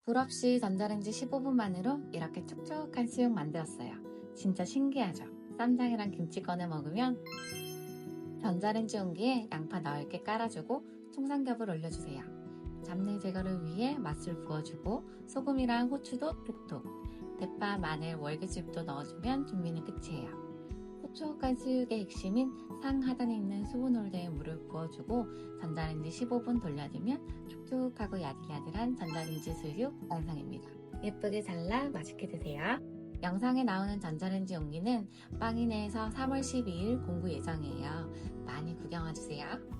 불 없이 전자레인지 15분만으로 이렇게 촉촉한 수육 만들었어요. 진짜 신기하죠? 쌈장이랑 김치 꺼내 먹으면. 전자레인지 용기에 양파 넓게 깔아주고 통삼겹을 올려주세요. 잡내 제거를 위해 맛술 부어주고 소금이랑 후추도 톡톡, 대파, 마늘, 월계수잎도 넣어주면 준비는 끝이에요. 촉촉한 수육의 핵심인 상 하단에 있는 수분 홀더에 물을 부어주고 전자레인지 15분 돌려주면 촉촉하고 야들야들한 전자레인지 수육 완성입니다. 예쁘게 잘라 맛있게 드세요. 영상에 나오는 전자레인지 용기는 빵이네에서 3월 12일 공구 예정이에요. 많이 구경와주세요.